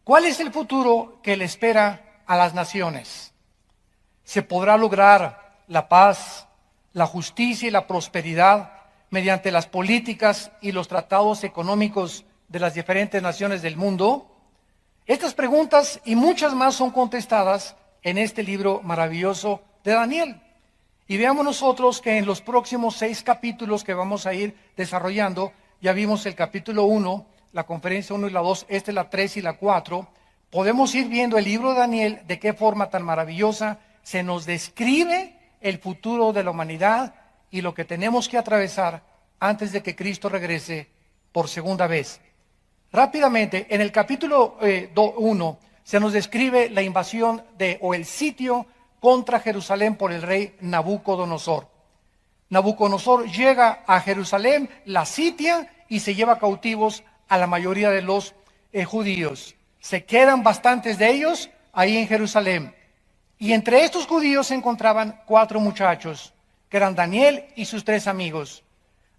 ¿Cuál es el futuro que le espera a las naciones? ¿Se podrá lograr la paz, la justicia y la prosperidad mediante las políticas y los tratados económicos de las diferentes naciones del mundo? Estas preguntas y muchas más son contestadas en este libro maravilloso de Daniel. Y veamos nosotros que en los próximos 6 capítulos que vamos a ir desarrollando, ya vimos el capítulo 1, la conferencia 1 y la 2, esta es la 3 y la 4, podemos ir viendo el libro de Daniel de qué forma tan maravillosa se nos describe el futuro de la humanidad y lo que tenemos que atravesar antes de que Cristo regrese por segunda vez. Rápidamente, en el capítulo 1 se nos describe la invasión o el sitio contra Jerusalén por el rey Nabucodonosor. Nabucodonosor llega a Jerusalén, la sitia y se lleva cautivos a la mayoría de los judíos. Se quedan bastantes de ellos ahí en Jerusalén. Y entre estos judíos se encontraban 4 muchachos, que eran Daniel y sus 3 amigos.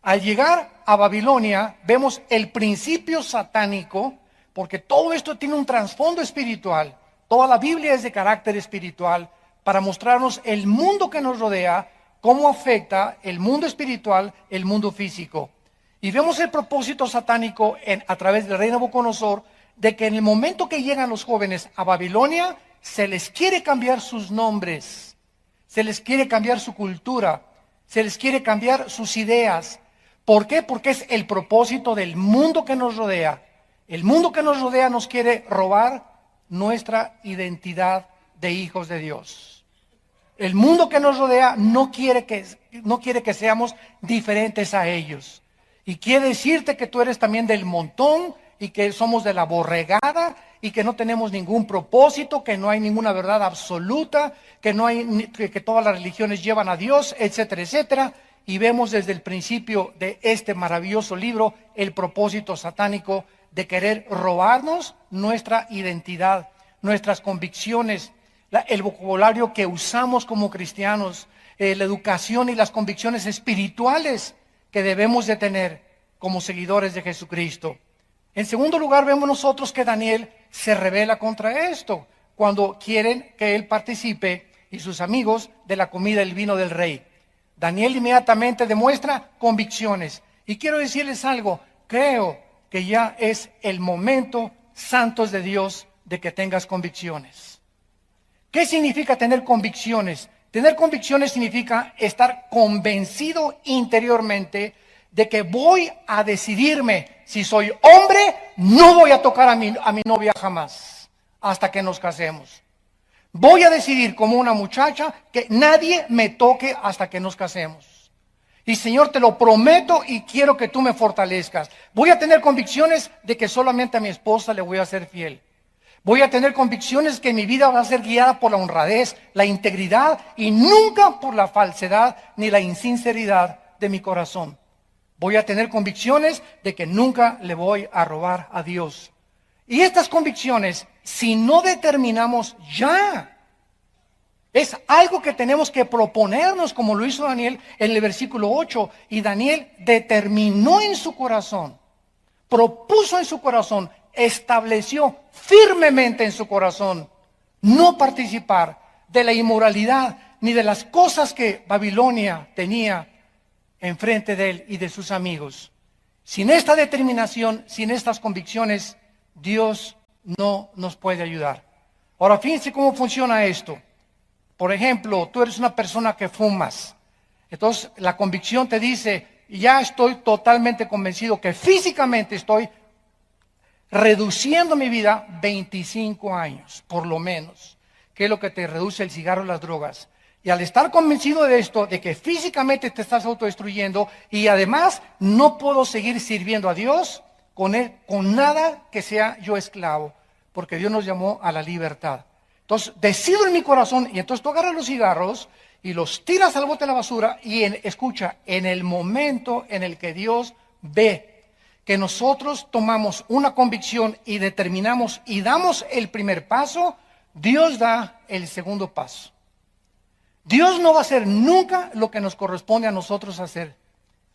Al llegar a Babilonia, vemos el principio satánico, porque todo esto tiene un trasfondo espiritual. Toda la Biblia es de carácter espiritual, para mostrarnos el mundo que nos rodea, cómo afecta el mundo espiritual, el mundo físico. Y vemos el propósito satánico a través del rey Nabucodonosor, de que en el momento que llegan los jóvenes a Babilonia, se les quiere cambiar sus nombres, se les quiere cambiar su cultura, se les quiere cambiar sus ideas. ¿Por qué? Porque es el propósito del mundo que nos rodea. El mundo que nos rodea nos quiere robar nuestra identidad de hijos de Dios. El mundo que nos rodea no quiere que seamos diferentes a ellos. Y quiere decirte que tú eres también del montón y que somos de la borregada y que no tenemos ningún propósito, que no hay ninguna verdad absoluta, que todas las religiones llevan a Dios, etcétera, etcétera. Y vemos desde el principio de este maravilloso libro el propósito satánico de querer robarnos nuestra identidad, nuestras convicciones, el vocabulario que usamos como cristianos, la educación y las convicciones espirituales que debemos de tener como seguidores de Jesucristo. En segundo lugar, vemos nosotros que Daniel se rebela contra esto, cuando quieren que él participe y sus amigos de la comida y el vino del rey. Daniel inmediatamente demuestra convicciones. Y quiero decirles algo, creo que ya es el momento, santos de Dios, de que tengas convicciones. ¿Qué significa tener convicciones? Tener convicciones significa estar convencido interiormente de que voy a decidirme. Si soy hombre, no voy a tocar a mi novia jamás, hasta que nos casemos. Voy a decidir como una muchacha que nadie me toque hasta que nos casemos. Y Señor, te lo prometo y quiero que tú me fortalezcas. Voy a tener convicciones de que solamente a mi esposa le voy a ser fiel. Voy a tener convicciones que mi vida va a ser guiada por la honradez, la integridad y nunca por la falsedad ni la insinceridad de mi corazón. Voy a tener convicciones de que nunca le voy a robar a Dios. Y estas convicciones, si no determinamos ya, es algo que tenemos que proponernos, como lo hizo Daniel en el versículo 8. Y Daniel determinó en su corazón, propuso en su corazón, estableció firmemente en su corazón no participar de la inmoralidad ni de las cosas que Babilonia tenía enfrente de él y de sus amigos. Sin esta determinación, sin estas convicciones, Dios no nos puede ayudar. Ahora, fíjense cómo funciona esto. Por ejemplo, tú eres una persona que fumas. Entonces, la convicción te dice, ya estoy totalmente convencido que físicamente estoy reduciendo mi vida 25 años, por lo menos, que es lo que te reduce el cigarro y las drogas. Y al estar convencido de esto, de que físicamente te estás autodestruyendo y además no puedo seguir sirviendo a Dios con nada que sea yo esclavo, porque Dios nos llamó a la libertad. Entonces, decido en mi corazón y entonces tú agarras los cigarros y los tiras al bote de la basura y escucha, en el momento en el que Dios ve que nosotros tomamos una convicción y determinamos y damos el primer paso, Dios da el segundo paso. Dios no va a hacer nunca lo que nos corresponde a nosotros hacer.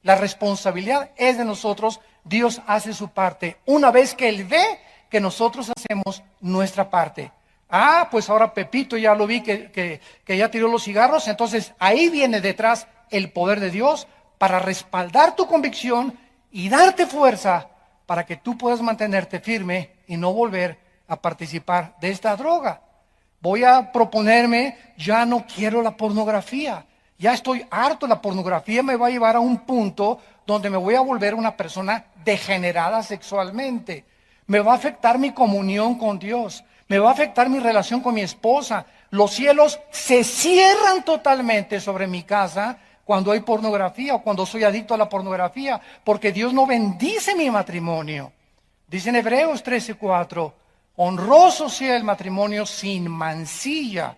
La responsabilidad es de nosotros. Dios hace su parte. Una vez que Él ve que nosotros hacemos nuestra parte. Ah, pues ahora Pepito ya lo vi que ya tiró los cigarros, entonces ahí viene detrás el poder de Dios para respaldar tu convicción y darte fuerza para que tú puedas mantenerte firme y no volver a participar de esta droga. Voy a proponerme, ya no quiero la pornografía, ya estoy harto, la pornografía me va a llevar a un punto donde me voy a volver una persona degenerada sexualmente. Me va a afectar mi comunión con Dios, me va a afectar mi relación con mi esposa. Los cielos se cierran totalmente sobre mi casa cuando hay pornografía o cuando soy adicto a la pornografía, porque Dios no bendice mi matrimonio. Dice en Hebreos 13:4, honroso sea el matrimonio sin mancilla,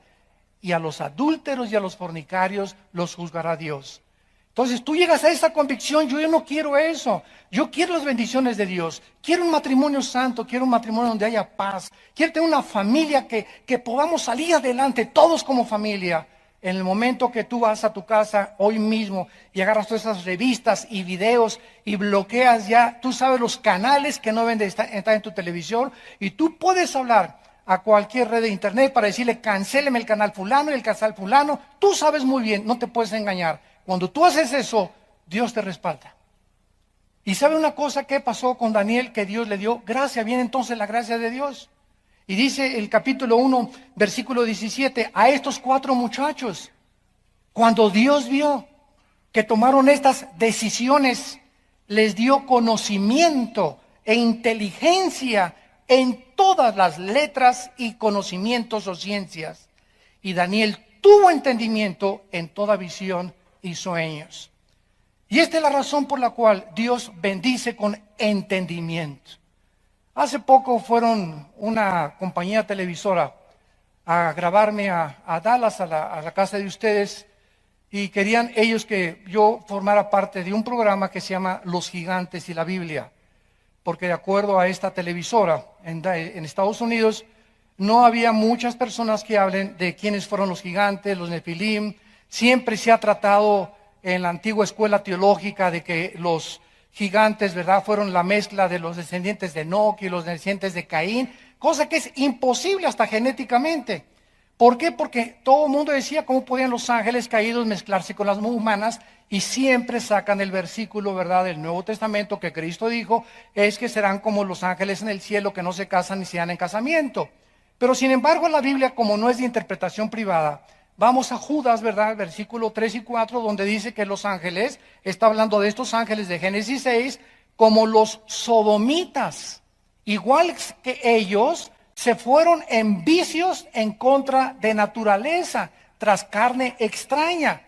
y a los adúlteros y a los fornicarios los juzgará Dios. Entonces tú llegas a esta convicción, yo no quiero eso, yo quiero las bendiciones de Dios, quiero un matrimonio santo, quiero un matrimonio donde haya paz, quiero tener una familia que podamos salir adelante todos como familia. En el momento que tú vas a tu casa hoy mismo y agarras todas esas revistas y videos y bloqueas ya, tú sabes los canales que no deben de estar en tu televisión, y tú puedes hablar a cualquier red de internet para decirle cancéleme el canal fulano y el canal fulano. Tú sabes muy bien, no te puedes engañar. Cuando tú haces eso, Dios te respalda. ¿Y sabe una cosa que pasó con Daniel? Que Dios le dio gracia. Viene entonces la gracia de Dios. Y dice el capítulo 1, versículo 17, a estos 4 muchachos, cuando Dios vio que tomaron estas decisiones, les dio conocimiento e inteligencia en todas las letras y conocimientos o ciencias. Y Daniel tuvo entendimiento en toda visión y sueños. Y esta es la razón por la cual Dios bendice con entendimiento. Hace poco fueron una compañía televisora a grabarme a Dallas, a la casa de ustedes, y querían ellos que yo formara parte de un programa que se llama Los Gigantes y la Biblia, porque de acuerdo a esta televisora en Estados Unidos no había muchas personas que hablen de quiénes fueron los gigantes, los Nefilim. Siempre se ha tratado en la antigua escuela teológica de que los gigantes, ¿verdad?, fueron la mezcla de los descendientes de Enoc y los descendientes de Caín, cosa que es imposible hasta genéticamente. ¿Por qué? Porque todo el mundo decía cómo podían los ángeles caídos mezclarse con las humanas, y siempre sacan el versículo, ¿verdad?, del Nuevo Testamento que Cristo dijo, es que serán como los ángeles en el cielo que no se casan ni se dan en casamiento. Pero sin embargo la Biblia, como no es de interpretación privada, vamos a Judas, ¿verdad?, versículo 3 y 4, donde dice que los ángeles, está hablando de estos ángeles de Génesis 6, como los sodomitas, igual que ellos, se fueron en vicios en contra de naturaleza, tras carne extraña.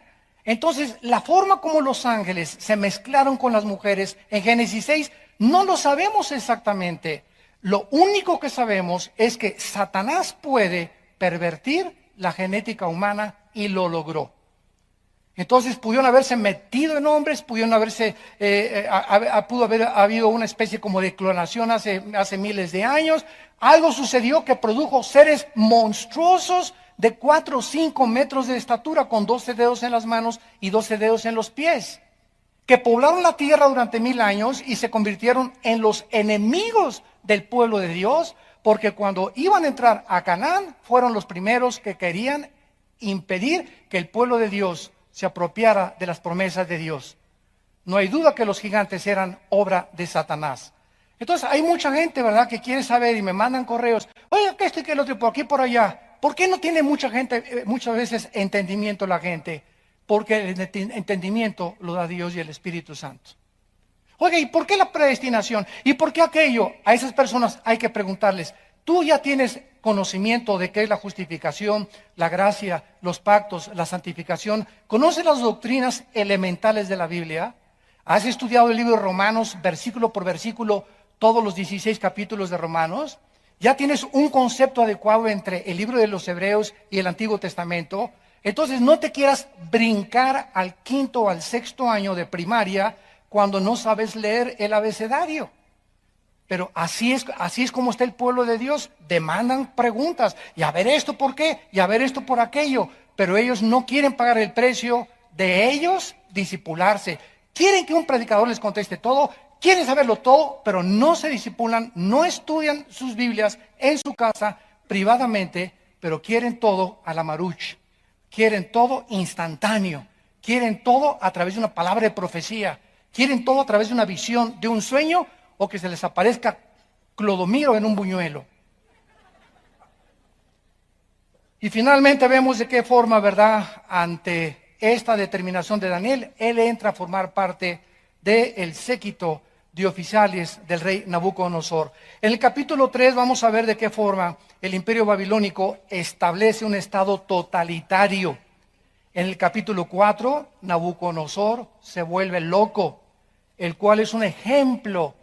Entonces, la forma como los ángeles se mezclaron con las mujeres en Génesis 6, no lo sabemos exactamente. Lo único que sabemos es que Satanás puede pervertir la genética humana, y lo logró. Entonces pudieron haberse metido en hombres, pudieron haberse, pudo haber habido una especie como de clonación hace miles de años. Algo sucedió que produjo seres monstruosos de 4 o 5 metros de estatura, con 12 dedos en las manos y 12 dedos en los pies, que poblaron la tierra durante 1000 años y se convirtieron en los enemigos del pueblo de Dios, porque cuando iban a entrar a Canaán, fueron los primeros que querían impedir que el pueblo de Dios se apropiara de las promesas de Dios. No hay duda que los gigantes eran obra de Satanás. Entonces hay mucha gente, ¿verdad?, que quiere saber y me mandan correos, oye, que esto y que el otro, por aquí, por allá. ¿Por qué no tiene mucha gente, muchas veces, entendimiento la gente? Porque el entendimiento lo da Dios y el Espíritu Santo. Oiga, ¿y por qué la predestinación? ¿Y por qué aquello? A esas personas hay que preguntarles, ¿tú ya tienes conocimiento de qué es la justificación, la gracia, los pactos, la santificación? ¿Conoces las doctrinas elementales de la Biblia? ¿Has estudiado el libro de Romanos, versículo por versículo, todos los 16 capítulos de Romanos? ¿Ya tienes un concepto adecuado entre el libro de los Hebreos y el Antiguo Testamento? Entonces no te quieras brincar al 5º o al 6º año de primaria cuando no sabes leer el abecedario. Pero así es como está el pueblo de Dios. Demandan preguntas. Y a ver esto por qué, y a ver esto por aquello. Pero ellos no quieren pagar el precio de ellos discipularse. Quieren que un predicador les conteste todo. quieren saberlo todo, pero no se disipulan, no estudian sus Biblias en su casa privadamente, pero quieren todo a la maruch, quieren todo instantáneo, quieren todo a través de una palabra de profecía, quieren todo a través de una visión, de un sueño, o que se les aparezca Clodomiro en un buñuelo. Y finalmente vemos de qué forma, ¿verdad?, ante esta determinación de Daniel, él entra a formar parte del séquito de oficiales del rey Nabucodonosor. En el capítulo 3 vamos a ver de qué forma el imperio babilónico establece un estado totalitario. En el capítulo 4, Nabucodonosor se vuelve loco, el cual es un ejemplo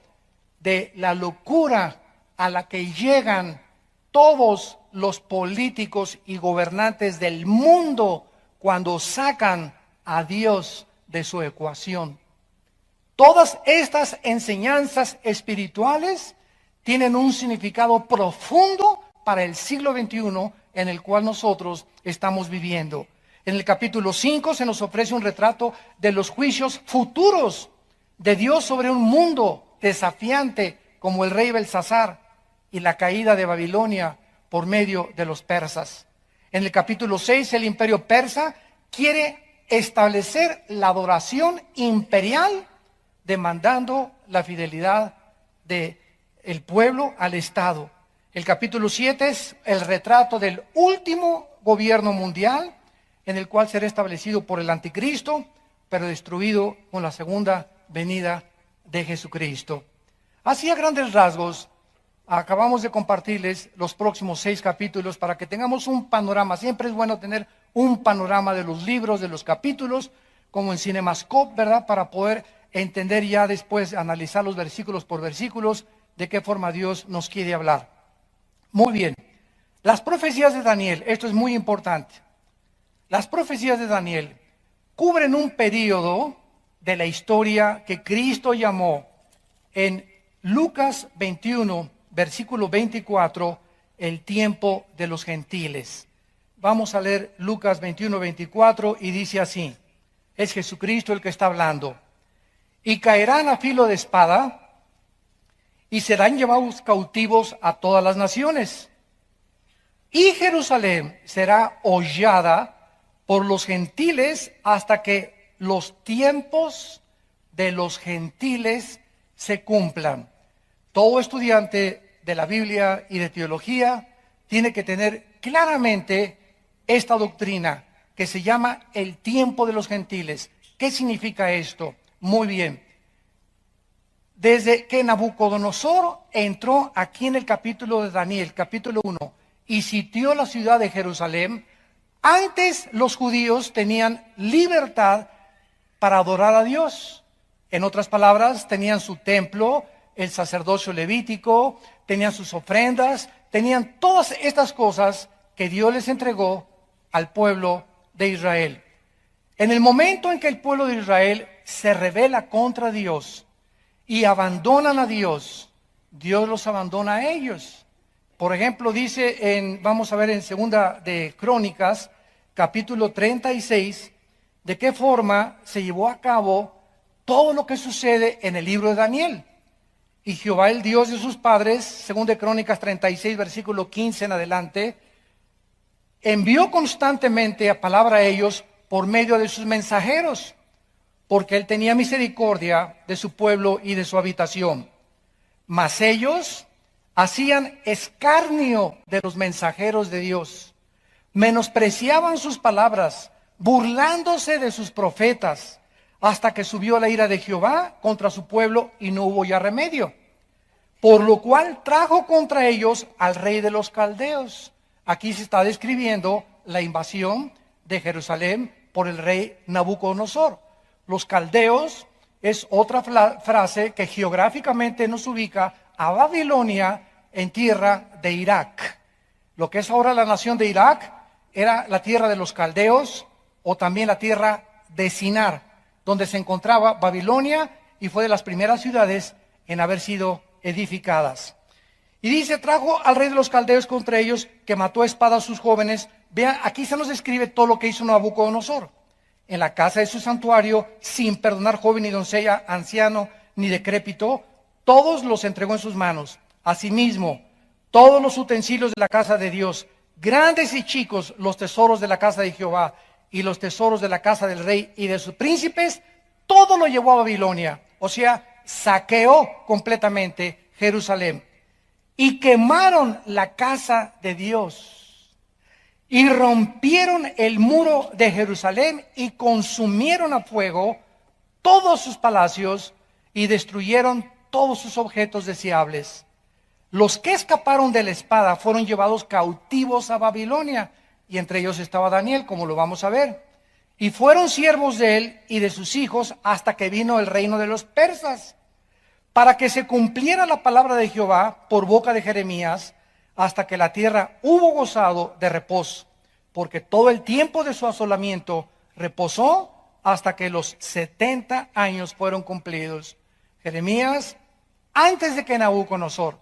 de la locura a la que llegan todos los políticos y gobernantes del mundo cuando sacan a Dios de su ecuación. Todas estas enseñanzas espirituales tienen un significado profundo para el siglo XXI en el cual nosotros estamos viviendo. En el capítulo 5 se nos ofrece un retrato de los juicios futuros de Dios sobre un mundo desafiante como el rey Belsasar y la caída de Babilonia por medio de los persas. En el capítulo 6 el imperio persa quiere establecer la adoración imperial demandando la fidelidad del pueblo al Estado. El capítulo 7 es el retrato del último gobierno mundial en el cual será establecido por el anticristo, pero destruido con la segunda venida de Jesucristo. Así a grandes rasgos, acabamos de compartirles los próximos 6 capítulos para que tengamos un panorama. Siempre es bueno tener un panorama de los libros, de los capítulos, como en CinemaScope, ¿verdad? Para poder entender ya después, analizar los versículos por versículos, de qué forma Dios nos quiere hablar. Muy bien, las profecías de Daniel, esto es muy importante. Las profecías de Daniel cubren un periodo de la historia que Cristo llamó en Lucas 21, versículo 24, el tiempo de los gentiles. Vamos a leer Lucas 21, 24 y dice así, es Jesucristo el que está hablando. Y caerán a filo de espada y serán llevados cautivos a todas las naciones. Y Jerusalén será hollada por los gentiles hasta que los tiempos de los gentiles se cumplan. Todo estudiante de la Biblia y de teología tiene que tener claramente esta doctrina que se llama el tiempo de los gentiles. ¿Qué significa esto? Muy bien. Desde que Nabucodonosor entró aquí en el capítulo de Daniel, capítulo 1, y sitió la ciudad de Jerusalén, antes los judíos tenían libertad para adorar a Dios. En otras palabras, tenían su templo, el sacerdocio levítico, tenían sus ofrendas, tenían todas estas cosas que Dios les entregó al pueblo de Israel. En el momento en que el pueblo de Israel se rebela contra Dios y abandonan a Dios, Dios los abandona a ellos. Por ejemplo, dice, vamos a ver en Segunda de Crónicas, capítulo 36, de qué forma se llevó a cabo todo lo que sucede en el libro de Daniel. Y Jehová, el Dios de sus padres, Segunda de Crónicas 36, versículo 15 en adelante, envió constantemente a palabra a ellos por medio de sus mensajeros, porque él tenía misericordia de su pueblo y de su habitación. Mas ellos hacían escarnio de los mensajeros de Dios, menospreciaban sus palabras, burlándose de sus profetas, hasta que subió la ira de Jehová contra su pueblo y no hubo ya remedio. Por lo cual trajo contra ellos al rey de los caldeos. Aquí se está describiendo la invasión de Jerusalén por el rey Nabucodonosor. Los caldeos es otra frase que geográficamente nos ubica a Babilonia en tierra de Irak. Lo que es ahora la nación de Irak era la tierra de los caldeos o también la tierra de Sinar, donde se encontraba Babilonia y fue de las primeras ciudades en haber sido edificadas. Y dice, trajo al rey de los caldeos contra ellos, que mató a espada a sus jóvenes. Vean, aquí se nos describe todo lo que hizo Nabucodonosor. En la casa de su santuario, sin perdonar joven ni doncella, anciano, ni decrépito, todos los entregó en sus manos. Asimismo, todos los utensilios de la casa de Dios, grandes y chicos, los tesoros de la casa de Jehová y los tesoros de la casa del rey y de sus príncipes, todo lo llevó a Babilonia. O sea, saqueó completamente Jerusalén. Y quemaron la casa de Dios. Y rompieron el muro de Jerusalén y consumieron a fuego todos sus palacios y destruyeron todos sus objetos deseables. Los que escaparon de la espada fueron llevados cautivos a Babilonia, y entre ellos estaba Daniel, como lo vamos a ver. Y fueron siervos de él y de sus hijos hasta que vino el reino de los persas, para que se cumpliera la palabra de Jehová por boca de Jeremías, hasta que la tierra hubo gozado de reposo, porque todo el tiempo de su asolamiento reposó hasta que los 70 años fueron cumplidos. Jeremías, antes de que Nabucodonosor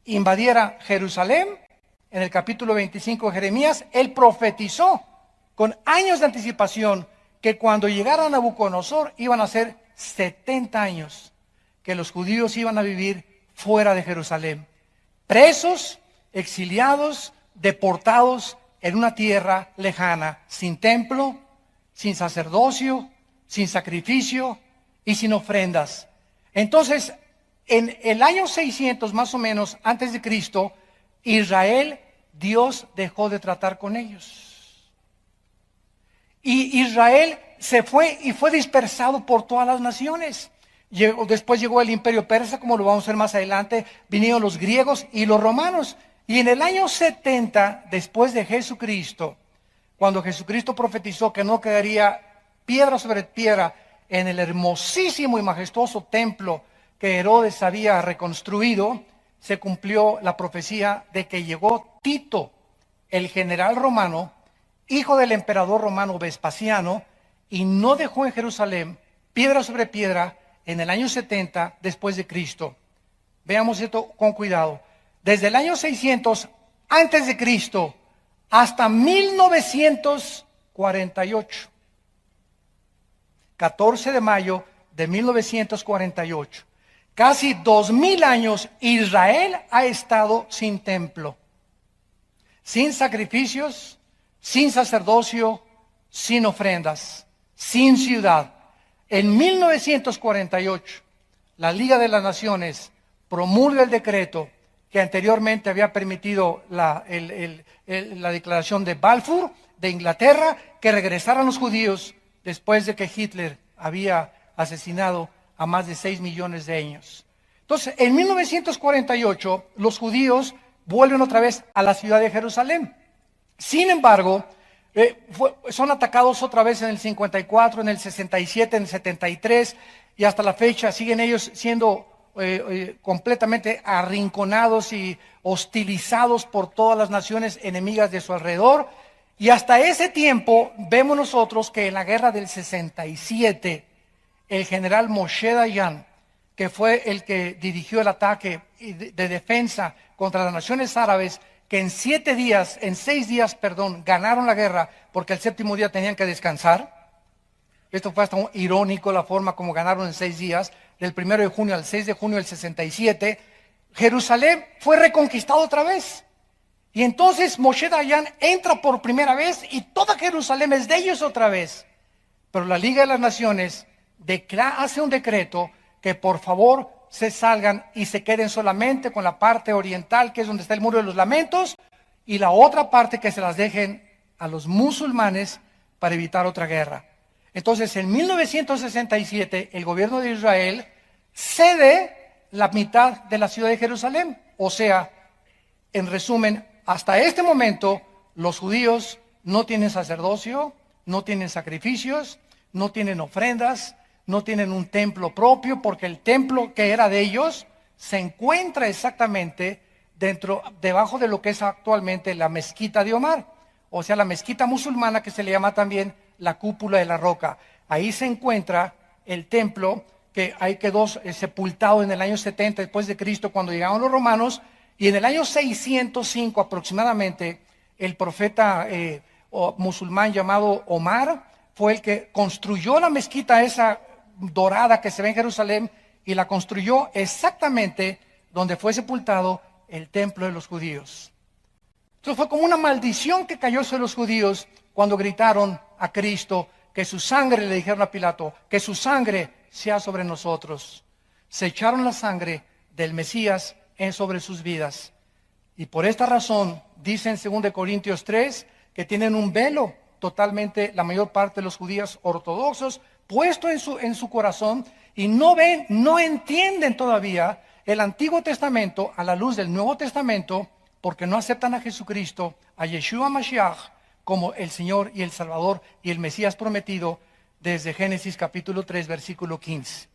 invadiera Jerusalén, en el capítulo 25 de Jeremías, él profetizó con años de anticipación que cuando llegara Nabucodonosor iban a ser 70 años que los judíos iban a vivir fuera de Jerusalén, presos, exiliados, deportados en una tierra lejana, sin templo, sin sacerdocio, sin sacrificio y sin ofrendas. Entonces, en el año 600 más o menos antes de Cristo, Israel, Dios dejó de tratar con ellos. Y Israel se fue y fue dispersado por todas las naciones. Después llegó el imperio persa, como lo vamos a ver más adelante, vinieron los griegos y los romanos. Y en el año 70 después de Jesucristo, cuando Jesucristo profetizó que no quedaría piedra sobre piedra en el hermosísimo y majestuoso templo que Herodes había reconstruido, se cumplió la profecía de que llegó Tito, el general romano, hijo del emperador romano Vespasiano, y no dejó en Jerusalén piedra sobre piedra en el año 70 después de Cristo. Veamos esto con cuidado. Desde el año 600 antes de Cristo hasta 1948, 14 de mayo de 1948, casi 2000 años, Israel ha estado sin templo, sin sacrificios, sin sacerdocio, sin ofrendas, sin ciudad. En 1948, la Liga de las Naciones promulga el decreto que anteriormente había permitido la declaración de Balfour de Inglaterra, que regresaran los judíos después de que Hitler había asesinado a más de 6 millones de ellos. Entonces, en 1948, los judíos vuelven otra vez a la ciudad de Jerusalén. Sin embargo, son atacados otra vez en el 54, en el 67, en el 73, y hasta la fecha siguen ellos siendo completamente arrinconados y hostilizados por todas las naciones enemigas de su alrededor. Y hasta ese tiempo vemos nosotros que en la guerra del 67, el general Moshe Dayan, que fue el que dirigió el ataque de defensa contra las naciones árabes, que en 6 días, ganaron la guerra, porque el 7º día tenían que descansar. Esto fue hasta irónico la forma como ganaron en 6 días, del 1 de junio al 6 de junio del 67. Jerusalén fue reconquistado otra vez. Y entonces Moshe Dayan entra por primera vez y toda Jerusalén es de ellos otra vez. Pero la Liga de las Naciones hace un decreto que por favor se salgan y se queden solamente con la parte oriental, que es donde está el Muro de los Lamentos, y la otra parte que se las dejen a los musulmanes para evitar otra guerra. Entonces, en 1967, el gobierno de Israel cede la mitad de la ciudad de Jerusalén. O sea, en resumen, hasta este momento, los judíos no tienen sacerdocio, no tienen sacrificios, no tienen ofrendas, no tienen un templo propio, porque el templo que era de ellos se encuentra exactamente debajo de lo que es actualmente la mezquita de Omar, o sea, la mezquita musulmana, que se le llama también la cúpula de la roca. Ahí se encuentra el templo que ahí quedó sepultado en el año 70 después de Cristo, cuando llegaron los romanos, y en el año 605 aproximadamente, el profeta musulmán llamado Omar fue el que construyó la mezquita esa dorada que se ve en Jerusalén, y la construyó exactamente donde fue sepultado el templo de los judíos. Entonces fue como una maldición que cayó sobre los judíos cuando gritaron a Cristo que su sangre, le dijeron a Pilato, que su sangre sea sobre nosotros. Se echaron la sangre del Mesías sobre sus vidas. Y por esta razón, dice en 2 Corintios 3, que tienen un velo totalmente, la mayor parte de los judíos ortodoxos, puesto en su corazón, y no ven, no entienden todavía el Antiguo Testamento a la luz del Nuevo Testamento, porque no aceptan a Jesucristo, a Yeshua Mashiach, como el Señor y el Salvador y el Mesías prometido desde Génesis capítulo 3, versículo 15.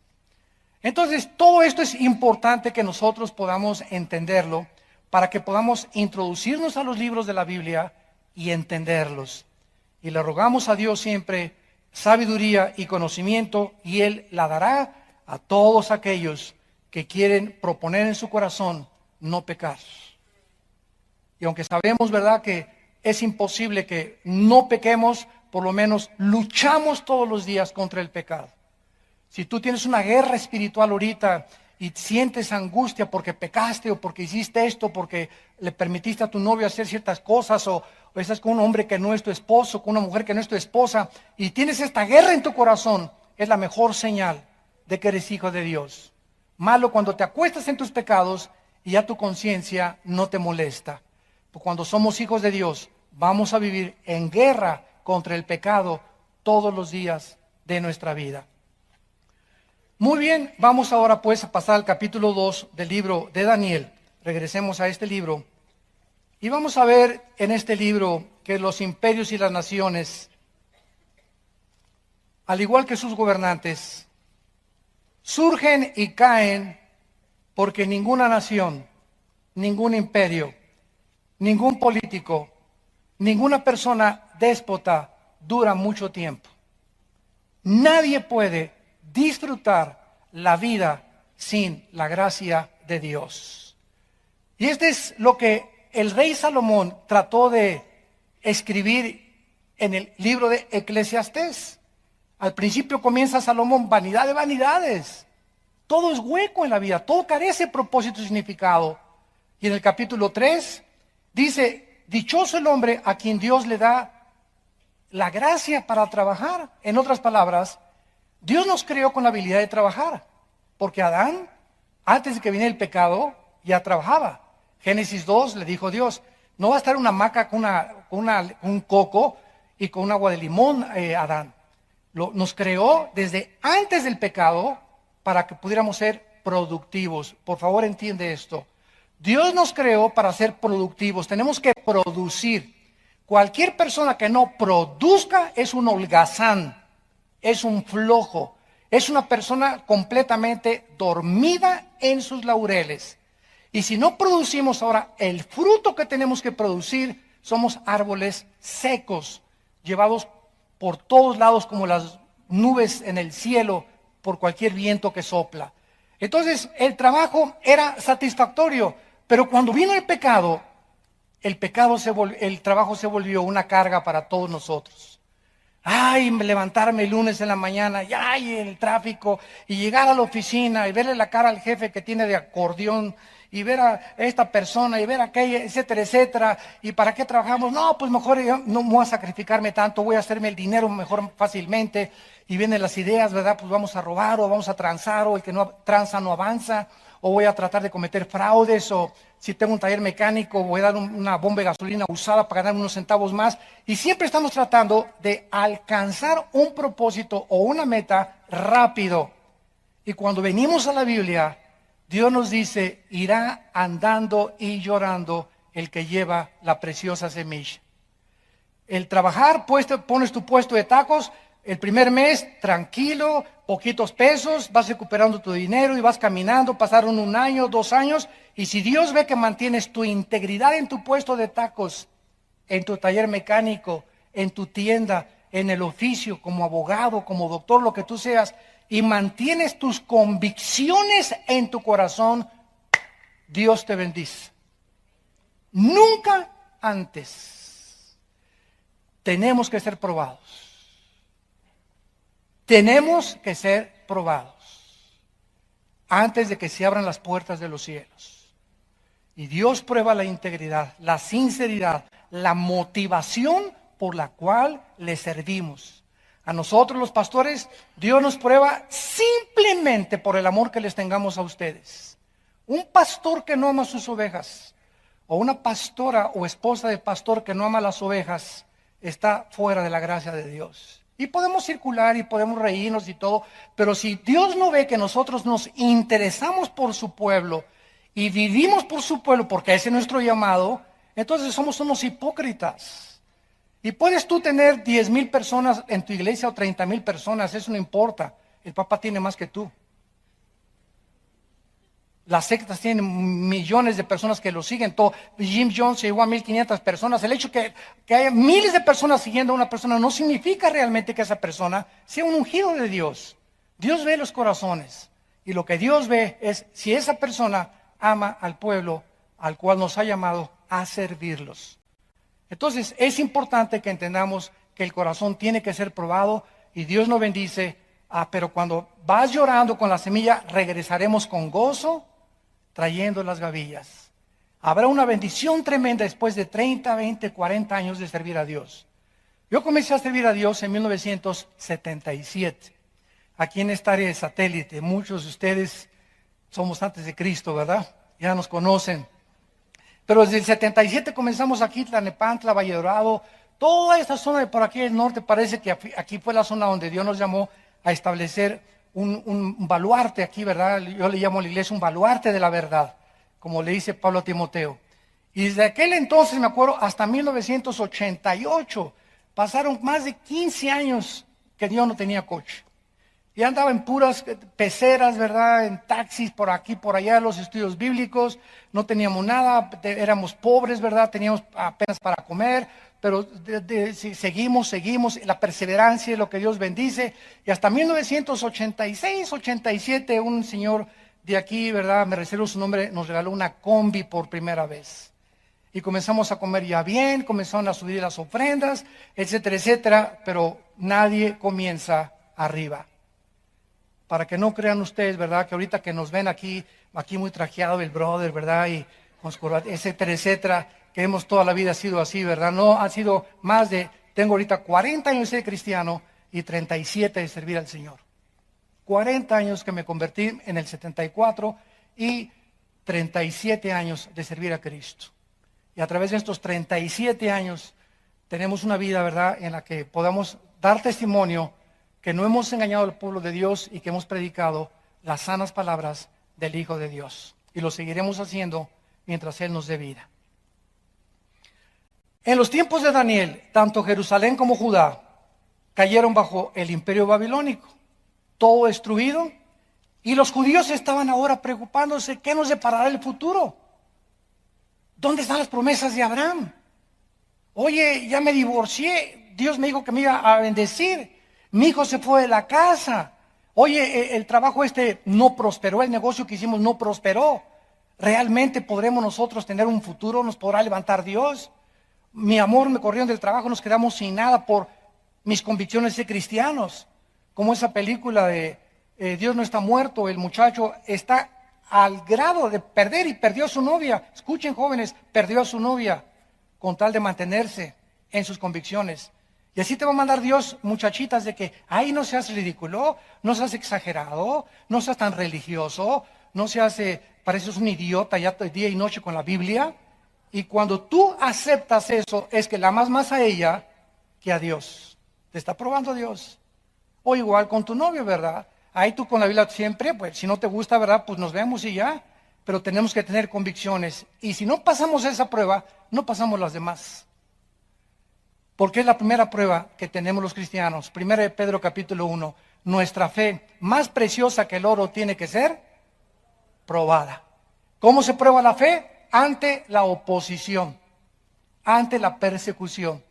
Entonces, todo esto es importante que nosotros podamos entenderlo para que podamos introducirnos a los libros de la Biblia y entenderlos. Y le rogamos a Dios siempre sabiduría y conocimiento, y Él la dará a todos aquellos que quieren proponer en su corazón no pecar. Y aunque sabemos, ¿verdad?, que es imposible que no pequemos, por lo menos luchamos todos los días contra el pecado. Si tú tienes una guerra espiritual ahorita y sientes angustia porque pecaste o porque hiciste esto, porque le permitiste a tu novio hacer ciertas cosas, o estás con un hombre que no es tu esposo, con una mujer que no es tu esposa, y tienes esta guerra en tu corazón, es la mejor señal de que eres hijo de Dios. Malo cuando te acuestas en tus pecados y ya tu conciencia no te molesta. Cuando somos hijos de Dios, vamos a vivir en guerra contra el pecado todos los días de nuestra vida. Muy bien, vamos ahora pues a pasar al capítulo 2 del libro de Daniel. Regresemos a este libro y vamos a ver en este libro que los imperios y las naciones, al igual que sus gobernantes, surgen y caen porque ninguna nación, ningún imperio, ningún político, ninguna persona déspota dura mucho tiempo. Nadie puede disfrutar la vida sin la gracia de Dios. Y este es lo que el rey Salomón trató de escribir en el libro de Eclesiastés. Al principio comienza Salomón: vanidad de vanidades. Todo es hueco en la vida, todo carece de propósito y significado. Y en el capítulo 3 dice: dichoso el hombre a quien Dios le da la gracia para trabajar. En otras palabras, Dios nos creó con la habilidad de trabajar, porque Adán, antes de que viniera el pecado, ya trabajaba. Génesis 2 le dijo Dios: no va a estar una hamaca con un coco y con un agua de limón, Adán. Nos creó desde antes del pecado para que pudiéramos ser productivos. Por favor, entiende esto. Dios nos creó para ser productivos. Tenemos que producir. Cualquier persona que no produzca es un holgazán, es un flojo, es una persona completamente dormida en sus laureles. Y si no producimos ahora el fruto que tenemos que producir, somos árboles secos, llevados por todos lados como las nubes en el cielo por cualquier viento que sopla. Entonces el trabajo era satisfactorio, pero cuando vino el pecado, el trabajo se volvió una carga para todos nosotros. Ay, levantarme el lunes en la mañana, y ay, el tráfico, y llegar a la oficina y verle la cara al jefe que tiene de acordeón, y ver a esta persona, y ver a aquella, etcétera, etcétera. ¿Y para qué trabajamos? No, pues mejor yo no voy a sacrificarme tanto, voy a hacerme el dinero mejor fácilmente. Y vienen las ideas, ¿verdad? Pues vamos a robar, o vamos a transar, o el que no tranza no avanza, o voy a tratar de cometer fraudes, o si tengo un taller mecánico, voy a dar una bomba de gasolina usada para ganar unos centavos más. Y siempre estamos tratando de alcanzar un propósito o una meta rápido. Y cuando venimos a la Biblia, Dios nos dice: irá andando y llorando el que lleva la preciosa semilla. El trabajar, pones tu puesto de tacos, el primer mes, tranquilo, poquitos pesos, vas recuperando tu dinero y vas caminando. Pasaron 1 año, 2 años, y si Dios ve que mantienes tu integridad en tu puesto de tacos, en tu taller mecánico, en tu tienda, en el oficio, como abogado, como doctor, lo que tú seas, y mantienes tus convicciones en tu corazón, Dios te bendice. Nunca antes. Tenemos que ser probados. Tenemos que ser probados. antes de que se abran las puertas de los cielos. Y Dios prueba la integridad, la sinceridad, la motivación por la cual le servimos. A nosotros los pastores, Dios nos prueba simplemente por el amor que les tengamos a ustedes. Un pastor que no ama a sus ovejas, o una pastora o esposa de pastor que no ama a las ovejas, está fuera de la gracia de Dios. Y podemos circular y podemos reírnos y todo, pero si Dios no ve que nosotros nos interesamos por su pueblo y vivimos por su pueblo, porque ese es nuestro llamado, entonces somos unos hipócritas. Y puedes tú tener 10,000 personas en tu iglesia o 30,000 personas, eso no importa. El Papa tiene más que tú. Las sectas tienen millones de personas que lo siguen. Todo. Jim Jones llegó a 1,500 personas. El hecho que haya miles de personas siguiendo a una persona no significa realmente que esa persona sea un ungido de Dios. Dios ve los corazones. Y lo que Dios ve es si esa persona ama al pueblo al cual nos ha llamado a servirlos. Entonces es importante que entendamos que el corazón tiene que ser probado y Dios nos bendice. Pero cuando vas llorando con la semilla, regresaremos con gozo, trayendo las gavillas. Habrá una bendición tremenda después de 30, 20, 40 años de servir a Dios. Yo comencé a servir a Dios en 1977, aquí en esta área de satélite. Muchos de ustedes somos antes de Cristo, ¿verdad? Ya nos conocen. Pero desde el 77 comenzamos aquí, Tlalnepantla, Valle Dorado, toda esta zona de por aquí del norte. Parece que aquí fue la zona donde Dios nos llamó a establecer un baluarte aquí, ¿verdad? Yo le llamo a la iglesia un baluarte de la verdad, como le dice Pablo a Timoteo. Y desde aquel entonces, me acuerdo, hasta 1988, pasaron más de 15 años que Dios no tenía coche. Y andaba en puras peceras, ¿verdad? En taxis por aquí, por allá, los estudios bíblicos. No teníamos nada, éramos pobres, ¿verdad? Teníamos apenas para comer, pero seguimos, la perseverancia es lo que Dios bendice. Y hasta 1986, 87, un señor de aquí, ¿verdad? Me reservo su nombre, nos regaló una combi por primera vez. Y comenzamos a comer ya bien, comenzaron a subir las ofrendas, etcétera, etcétera, pero nadie comienza arriba. Para que no crean ustedes, ¿verdad? Que ahorita que nos ven aquí muy trajeado el brother, ¿verdad? Y con etcétera, etcétera, que hemos toda la vida sido así, ¿verdad? No, ha sido tengo ahorita 40 años de ser cristiano y 37 de servir al Señor. 40 años que me convertí en el 74 y 37 años de servir a Cristo. Y a través de estos 37 años tenemos una vida, ¿verdad?, en la que podamos dar testimonio que no hemos engañado al pueblo de Dios y que hemos predicado las sanas palabras del Hijo de Dios. Y lo seguiremos haciendo mientras Él nos dé vida. En los tiempos de Daniel, tanto Jerusalén como Judá cayeron bajo el imperio babilónico, todo destruido, y los judíos estaban ahora preocupándose, ¿qué nos deparará el futuro? ¿Dónde están las promesas de Abraham? Oye, ya me divorcié, Dios me dijo que me iba a bendecir. Mi hijo se fue de la casa. Oye, el trabajo no prosperó, el negocio que hicimos no prosperó. ¿Realmente podremos nosotros tener un futuro? ¿Nos podrá levantar Dios? Mi amor, me corrieron del trabajo, nos quedamos sin nada por mis convicciones de cristianos. Como esa película de Dios no está muerto, el muchacho está al grado de perder y perdió a su novia. Escuchen, jóvenes, perdió a su novia con tal de mantenerse en sus convicciones. Y así te va a mandar Dios, muchachitas, de que, ay, no seas ridículo, no seas exagerado, no seas tan religioso, no seas, pareces un idiota ya día y noche con la Biblia. Y cuando tú aceptas eso, es que la amas más a ella que a Dios. Te está probando Dios. O igual con tu novio, ¿verdad? Ahí tú con la Biblia siempre, pues si no te gusta, ¿verdad? Pues nos vemos y ya. Pero tenemos que tener convicciones. Y si no pasamos esa prueba, no pasamos las demás. Porque es la primera prueba que tenemos los cristianos. 1 de Pedro capítulo 1. Nuestra fe, más preciosa que el oro, tiene que ser probada. ¿Cómo se prueba la fe? Ante la oposición, ante la persecución.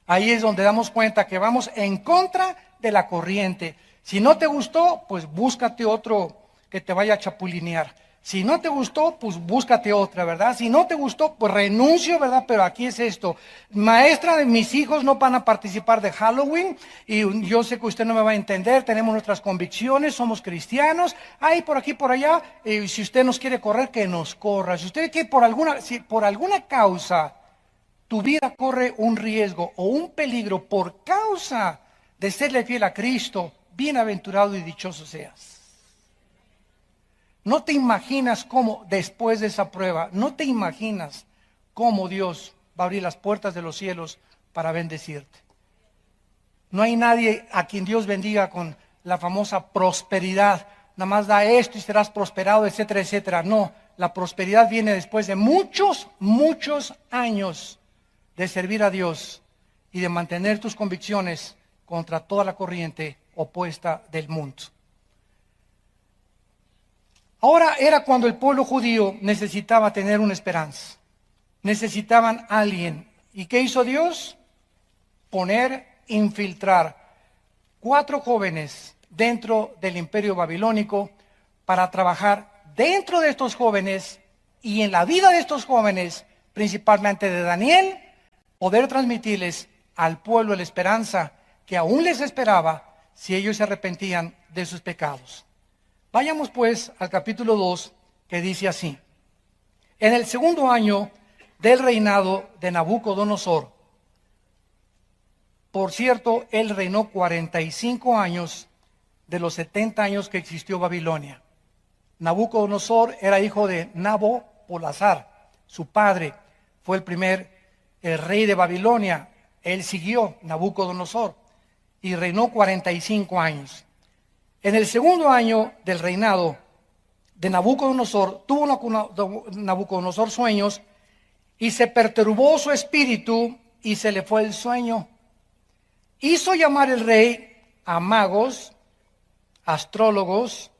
Ahí es donde damos cuenta que vamos en contra de la corriente. Si no te gustó, pues búscate otro que te vaya a chapulinear. Si no te gustó, pues búscate otra, ¿verdad? Si no te gustó, pues renuncio, ¿verdad? Pero aquí es esto. Maestra, mis hijos no van a participar de Halloween y yo sé que usted no me va a entender, tenemos nuestras convicciones, somos cristianos, ahí por aquí, por allá, si usted nos quiere correr, que nos corra. Si usted quiere si por alguna causa tu vida corre un riesgo o un peligro por causa de serle fiel a Cristo, bienaventurado y dichoso seas. No te imaginas cómo después de esa prueba, no te imaginas cómo Dios va a abrir las puertas de los cielos para bendecirte. No hay nadie a quien Dios bendiga con la famosa prosperidad. Nada más da esto y serás prosperado, etcétera, etcétera. No, la prosperidad viene después de muchos, muchos años de servir a Dios y de mantener tus convicciones contra toda la corriente opuesta del mundo. Ahora era cuando el pueblo judío necesitaba tener una esperanza. Necesitaban a alguien. ¿Y qué hizo Dios? Infiltrar 4 jóvenes dentro del imperio babilónico para trabajar dentro de estos jóvenes y en la vida de estos jóvenes, principalmente de Daniel, poder transmitirles al pueblo la esperanza que aún les esperaba si ellos se arrepentían de sus pecados. Vayamos pues al capítulo 2, que dice así: en el segundo año del reinado de Nabucodonosor, por cierto, él reinó 45 años de los 70 años que existió Babilonia. Nabucodonosor era hijo de Nabopolassar, su padre fue el rey de Babilonia. Él siguió Nabucodonosor y reinó 45 años. En el segundo año del reinado de Nabucodonosor, tuvo Nabucodonosor sueños y se perturbó su espíritu y se le fue el sueño. Hizo llamar el rey a magos, astrólogos,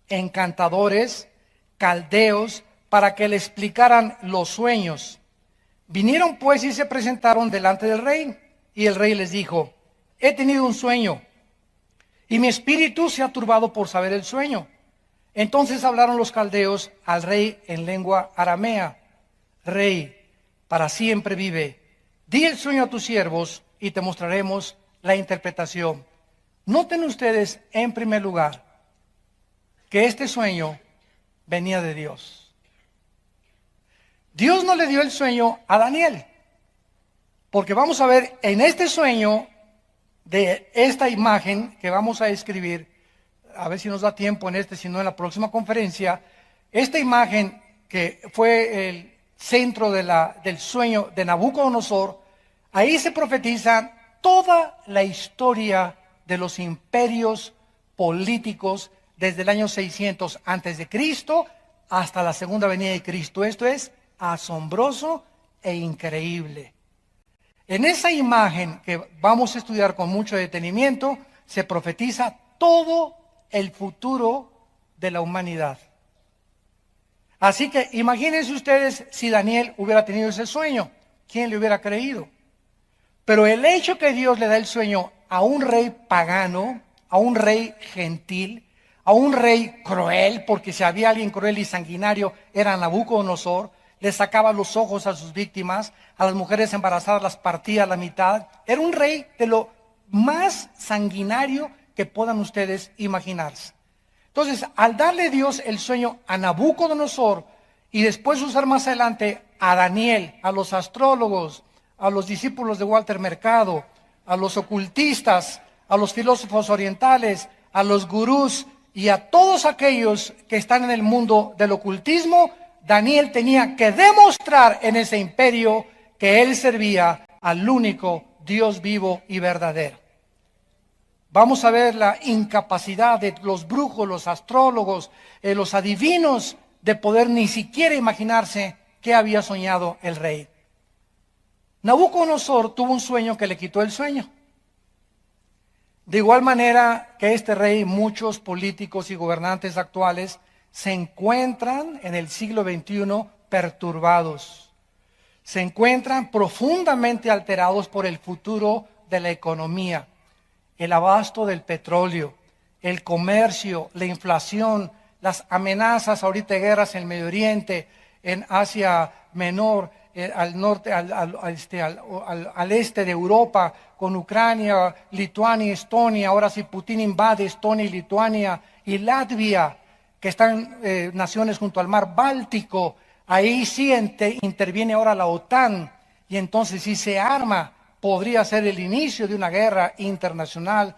encantadores, caldeos, para que le explicaran los sueños. Vinieron pues y se presentaron delante del rey, y el rey les dijo: he tenido un sueño, y mi espíritu se ha turbado por saber el sueño. Entonces hablaron los caldeos al rey en lengua aramea: Rey, para siempre vive. Di el sueño a tus siervos y te mostraremos la interpretación. Noten ustedes, en primer lugar, que este sueño venía de Dios. Dios no le dio el sueño a Daniel, porque vamos a ver en este sueño de esta imagen que vamos a escribir, a ver si nos da tiempo si no en la próxima conferencia, esta imagen que fue el centro del sueño de Nabucodonosor, ahí se profetiza toda la historia de los imperios políticos desde el año 600 antes de Cristo hasta la segunda venida de Cristo. Esto es asombroso e increíble. En esa imagen que vamos a estudiar con mucho detenimiento, se profetiza todo el futuro de la humanidad. Así que imagínense ustedes si Daniel hubiera tenido ese sueño, ¿quién le hubiera creído? Pero el hecho que Dios le da el sueño a un rey pagano, a un rey gentil, a un rey cruel, porque si había alguien cruel y sanguinario era Nabucodonosor, le sacaba los ojos a sus víctimas, a las mujeres embarazadas las partía a la mitad. Era un rey de lo más sanguinario que puedan ustedes imaginarse. Entonces, al darle Dios el sueño a Nabucodonosor y después usar más adelante a Daniel, a los astrólogos, a los discípulos de Walter Mercado, a los ocultistas, a los filósofos orientales, a los gurús y a todos aquellos que están en el mundo del ocultismo, Daniel tenía que demostrar en ese imperio que él servía al único Dios vivo y verdadero. Vamos a ver la incapacidad de los brujos, los astrólogos, los adivinos de poder ni siquiera imaginarse qué había soñado el rey. Nabucodonosor tuvo un sueño que le quitó el sueño. De igual manera que este rey, muchos políticos y gobernantes actuales se encuentran en el siglo XXI perturbados. Se encuentran profundamente alterados por el futuro de la economía, el abasto del petróleo, el comercio, la inflación, las amenazas ahorita de guerras en el Medio Oriente, en Asia Menor, al norte, al este de Europa, con Ucrania, Lituania, Estonia. Ahora si Putin invade Estonia y Lituania y Latvia, que están naciones junto al mar Báltico, ahí sí interviene ahora la OTAN, y entonces si se arma, podría ser el inicio de una guerra internacional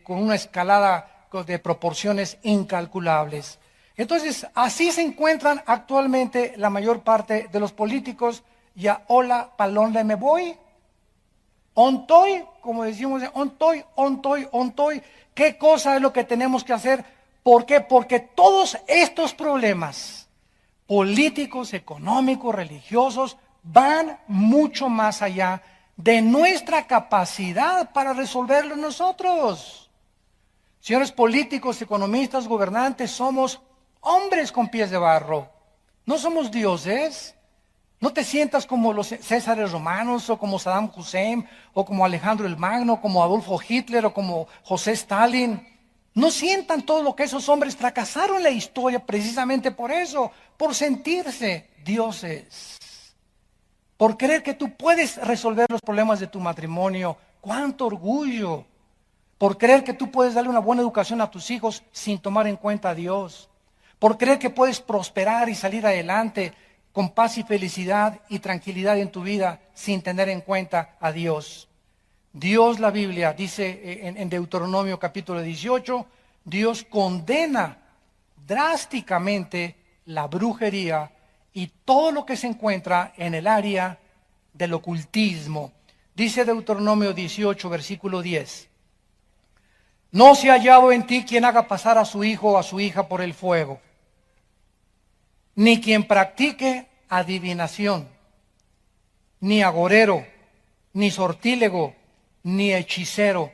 con una escalada de proporciones incalculables. Entonces, así se encuentran actualmente la mayor parte de los políticos. Ya, hola, palón, me voy. Ontoy, como decimos, ontoy. ¿Qué cosa es lo que tenemos que hacer? ¿Por qué? Porque todos estos problemas políticos, económicos, religiosos, van mucho más allá de nuestra capacidad para resolverlo nosotros. Señores políticos, economistas, gobernantes, somos hombres con pies de barro. No somos dioses. No te sientas como los Césares romanos, o como Saddam Hussein, o como Alejandro el Magno, como Adolfo Hitler, o como José Stalin. No sientan todo lo que esos hombres fracasaron en la historia precisamente por eso, por sentirse dioses, por creer que tú puedes resolver los problemas de tu matrimonio. ¡Cuánto orgullo! Por creer que tú puedes darle una buena educación a tus hijos sin tomar en cuenta a Dios. Por creer que puedes prosperar y salir adelante con paz y felicidad y tranquilidad en tu vida sin tener en cuenta a Dios. Dios, la Biblia dice en Deuteronomio capítulo 18, Dios condena drásticamente la brujería y todo lo que se encuentra en el área del ocultismo. Dice Deuteronomio 18, versículo 10. No se ha hallado en ti quien haga pasar a su hijo o a su hija por el fuego, ni quien practique adivinación, ni agorero, ni sortílego, ni hechicero,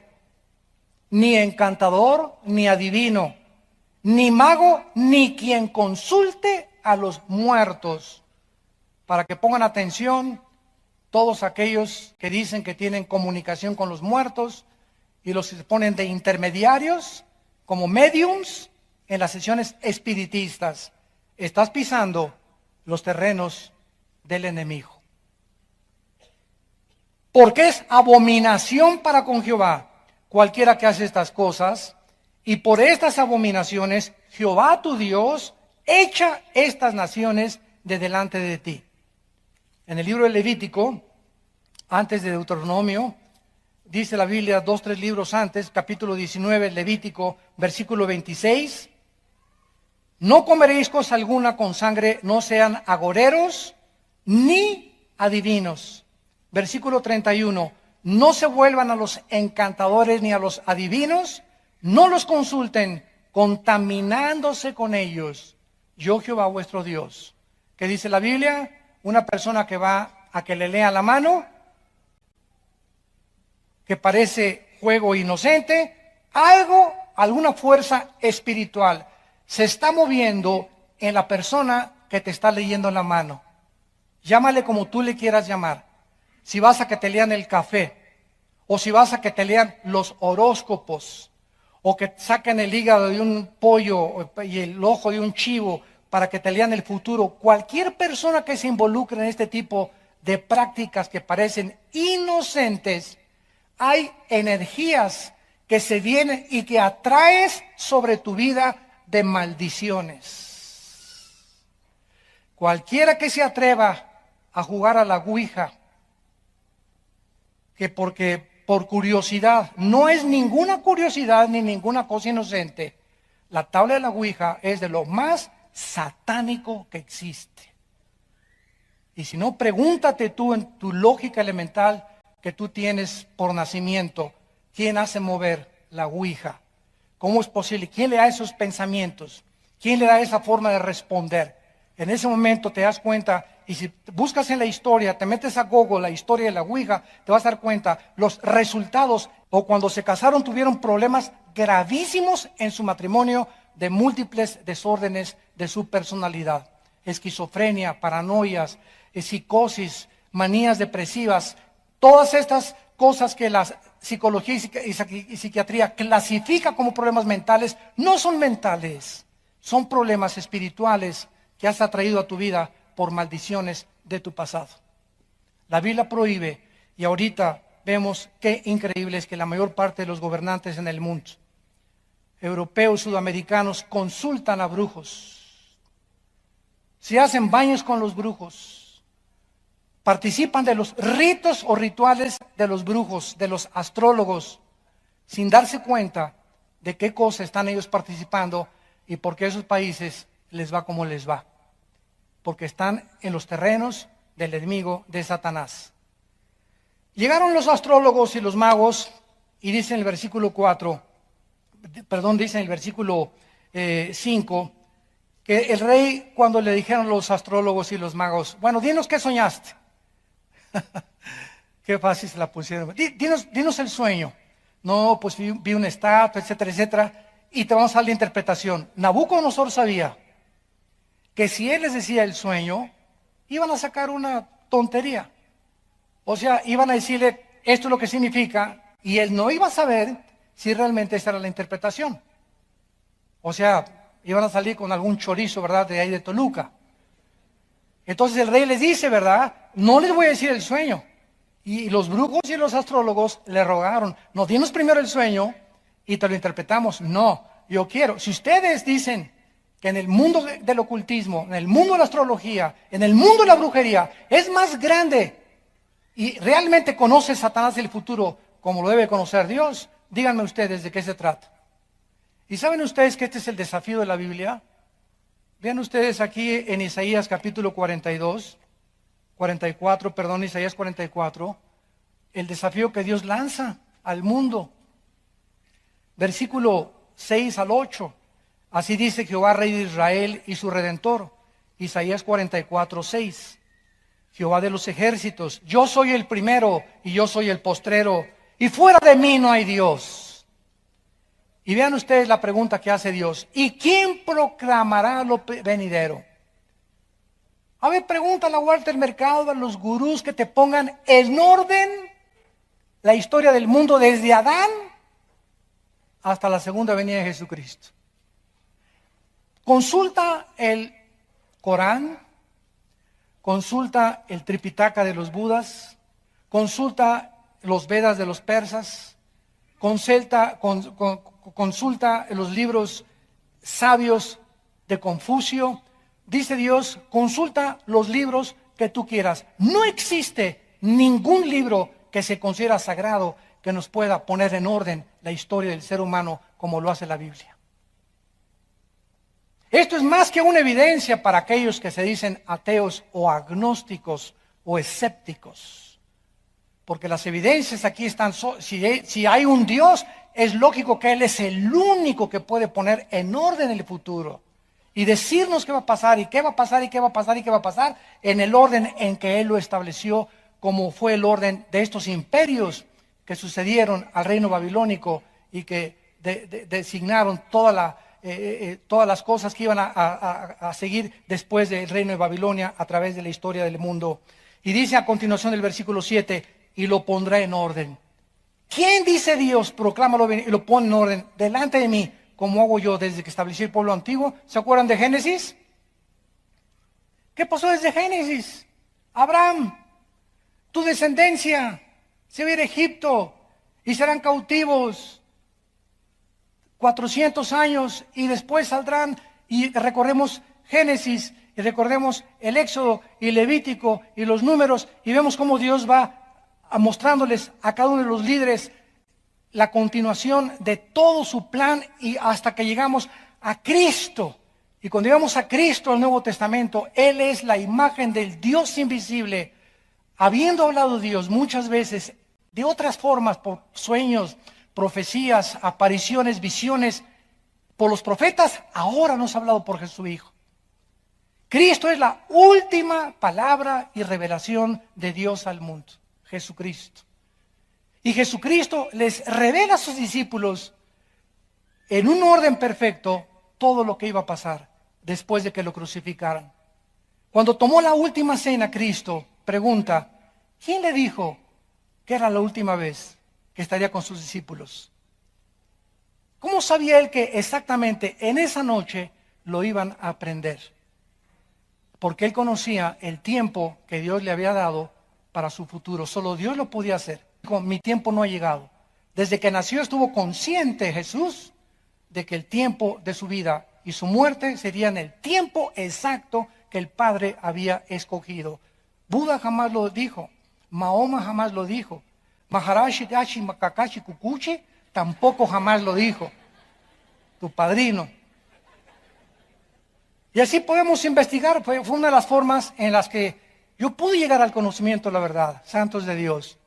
ni encantador, ni adivino, ni mago, ni quien consulte a los muertos. Para que pongan atención todos aquellos que dicen que tienen comunicación con los muertos y los que se ponen de intermediarios como mediums en las sesiones espiritistas. Estás pisando los terrenos del enemigo. Porque es abominación para con Jehová cualquiera que hace estas cosas, y por estas abominaciones Jehová tu Dios echa estas naciones de delante de ti. En el libro de Levítico, antes de Deuteronomio, dice la Biblia 2-3 libros antes, capítulo 19, Levítico, versículo 26, no comeréis cosa alguna con sangre, no sean agoreros ni adivinos. Versículo 31, no se vuelvan a los encantadores ni a los adivinos, no los consulten, contaminándose con ellos. Yo Jehová vuestro Dios. ¿Qué dice la Biblia? Una persona que va a que le lea la mano, que parece juego inocente, alguna fuerza espiritual se está moviendo en la persona que te está leyendo la mano. Llámale como tú le quieras llamar. Si vas a que te lean el café, o si vas a que te lean los horóscopos, o que saquen el hígado de un pollo y el ojo de un chivo para que te lean el futuro, cualquier persona que se involucre en este tipo de prácticas que parecen inocentes, hay energías que se vienen y que atraes sobre tu vida de maldiciones. Cualquiera que se atreva a jugar a la ouija, que porque por curiosidad, no es ninguna curiosidad ni ninguna cosa inocente, la tabla de la ouija es de lo más satánico que existe. Y si no, pregúntate tú en tu lógica elemental que tú tienes por nacimiento, ¿quién hace mover la ouija? ¿Cómo es posible? ¿Quién le da esos pensamientos? ¿Quién le da esa forma de responder? En ese momento te das cuenta, y si buscas en la historia, te metes a Google la historia de la ouija, te vas a dar cuenta, los resultados, o cuando se casaron tuvieron problemas gravísimos en su matrimonio de múltiples desórdenes de su personalidad. Esquizofrenia, paranoias, psicosis, manías depresivas, todas estas cosas que la psicología y psiquiatría clasifica como problemas mentales, no son mentales, son problemas espirituales que has atraído a tu vida por maldiciones de tu pasado. La Biblia prohíbe, y ahorita vemos qué increíble es que la mayor parte de los gobernantes en el mundo, europeos, sudamericanos, consultan a brujos. Se hacen baños con los brujos. Participan de los ritos o rituales de los brujos, de los astrólogos, sin darse cuenta de qué cosa están ellos participando y por qué a esos países les va como les va. Porque están en los terrenos del enemigo de Satanás. Llegaron los astrólogos y los magos y dice en el versículo 4, dice en el versículo 5, que el rey, cuando le dijeron los astrólogos y los magos, bueno, dinos qué soñaste. Qué fácil se la pusieron. Dinos el sueño. No, pues vi una estatua, etcétera, etcétera, y te vamos a dar la interpretación. Nabucodonosor sabía que si él les decía el sueño, iban a sacar una tontería. O sea, iban a decirle, esto es lo que significa, y él no iba a saber si realmente esa era la interpretación. O sea, iban a salir con algún chorizo, ¿verdad?, de ahí de Toluca. Entonces el rey les dice, ¿verdad?, no les voy a decir el sueño. Y los brujos y los astrólogos le rogaron, no, dinos primero el sueño y te lo interpretamos. No, yo quiero, si ustedes dicen que en el mundo del ocultismo, en el mundo de la astrología, en el mundo de la brujería, es más grande y realmente conoce Satanás el futuro como lo debe conocer Dios, díganme ustedes de qué se trata. ¿Y saben ustedes que este es el desafío de la Biblia? Vean ustedes aquí en Isaías capítulo 44, Isaías 44, el desafío que Dios lanza al mundo. Versículo 6 al 8. Así dice Jehová, Rey de Israel y su Redentor. Isaías 44, 6. Jehová de los ejércitos, yo soy el primero y yo soy el postrero, y fuera de mí no hay Dios. Y vean ustedes la pregunta que hace Dios. ¿Y quién proclamará lo venidero? A ver, pregunta a la Walter Mercado, a los gurús que te pongan en orden la historia del mundo desde Adán hasta la segunda venida de Jesucristo. Consulta el Corán, consulta el Tripitaka de los Budas, consulta los Vedas de los persas, consulta los libros sabios de Confucio. Dice Dios, consulta los libros que tú quieras. No existe ningún libro que se considera sagrado que nos pueda poner en orden la historia del ser humano como lo hace la Biblia. Esto es más que una evidencia para aquellos que se dicen ateos o agnósticos o escépticos. Porque las evidencias aquí están, si hay un Dios, es lógico que Él es el único que puede poner en orden el futuro. Y decirnos qué va a pasar, y qué va a pasar, y qué va a pasar, y qué va a pasar, en el orden en que Él lo estableció, como fue el orden de estos imperios que sucedieron al reino babilónico y que designaron todas las cosas que iban a seguir después del reino de Babilonia a través de la historia del mundo. Y dice a continuación del versículo 7, y lo pondrá en orden. ¿Quién dice Dios? Proclámalo y lo pone en orden delante de mí, como hago yo desde que establecí el pueblo antiguo. ¿Se acuerdan de Génesis? ¿Qué pasó desde Génesis? Abraham, tu descendencia se va a ir a Egipto y serán cautivos 400 años y después saldrán, y recorremos Génesis y recordemos el Éxodo y Levítico y los Números y vemos cómo Dios va mostrándoles a cada uno de los líderes la continuación de todo su plan y hasta que llegamos a Cristo. Y cuando llegamos a Cristo, al Nuevo Testamento, Él es la imagen del Dios invisible. Habiendo hablado Dios muchas veces de otras formas, por sueños, profecías, apariciones, visiones, por los profetas, ahora nos ha hablado por su Hijo. Cristo es la última palabra y revelación de Dios al mundo, Jesucristo. Y Jesucristo les revela a sus discípulos en un orden perfecto todo lo que iba a pasar después de que lo crucificaran. Cuando tomó la última cena, Cristo pregunta, ¿quién le dijo que era la última vez que estaría con sus discípulos? ¿Cómo sabía él que exactamente en esa noche lo iban a aprender, porque él conocía el tiempo que Dios le había dado para su futuro. Solo Dios lo podía hacer. Mi tiempo no ha llegado. Desde que nació estuvo consciente Jesús de que el tiempo de su vida y su muerte serían el tiempo exacto que el Padre había escogido. Buda jamás lo dijo, Mahoma jamás lo dijo, Maharashi Dashi Makakashi Kukuchi tampoco jamás lo dijo, tu padrino. Y así podemos investigar. Fue una de las formas en las que yo pude llegar al conocimiento de la verdad, santos de Dios.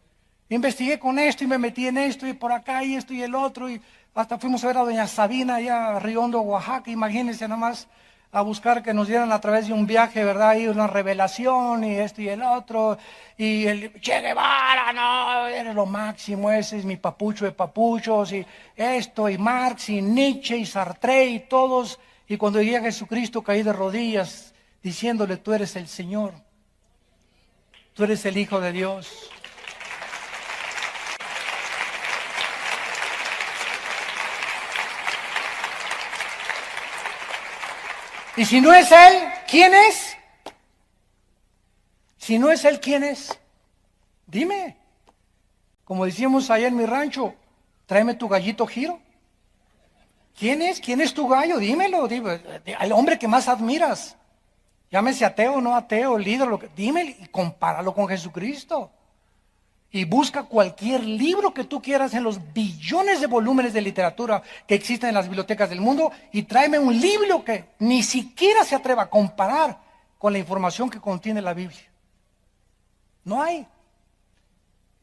Investigué con esto y me metí en esto y por acá y esto y el otro, y hasta fuimos a ver a doña Sabina allá a Riondo, Oaxaca. Imagínense nomás, a buscar que nos dieran a través de un viaje, ¿verdad? Y una revelación y esto y el otro. Y el Che Guevara, no, eres lo máximo, ese es mi papucho de papuchos. Y esto, y Marx, y Nietzsche, y Sartre, y todos. Y cuando llegué a Jesucristo caí de rodillas diciéndole, tú eres el Señor. Tú eres el Hijo de Dios. Y si no es Él, ¿quién es? Si no es Él, ¿quién es? Dime. Como decíamos allá en mi rancho, tráeme tu gallito giro. ¿Quién es? ¿Quién es tu gallo? Dímelo, dime. Al hombre que más admiras. Llámese ateo o no ateo, líder, dime y compáralo con Jesucristo. Y busca cualquier libro que tú quieras en los billones de volúmenes de literatura que existen en las bibliotecas del mundo y tráeme un libro que ni siquiera se atreva a comparar con la información que contiene la Biblia. No hay.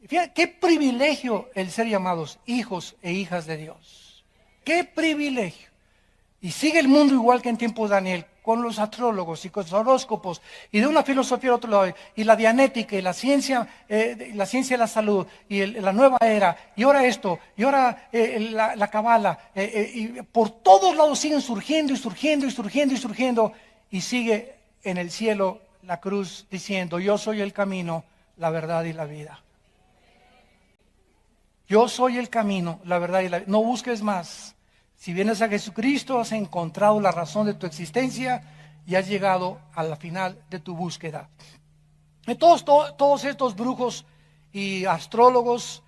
Fíjate, qué privilegio el ser llamados hijos e hijas de Dios. Qué privilegio. Y sigue el mundo igual que en tiempos de Daniel, con los astrólogos y con los horóscopos, y de una filosofía al otro lado, y la dianética, y la ciencia de la salud, y la nueva era, y ahora esto, y ahora la cabala, y por todos lados siguen surgiendo, y surgiendo, y surgiendo, y surgiendo, y sigue en el cielo la cruz diciendo, yo soy el camino, la verdad y la vida. Yo soy el camino, la verdad y la vida. No busques más. Si vienes a Jesucristo, has encontrado la razón de tu existencia y has llegado a la final de tu búsqueda. Y todos estos brujos y astrólogos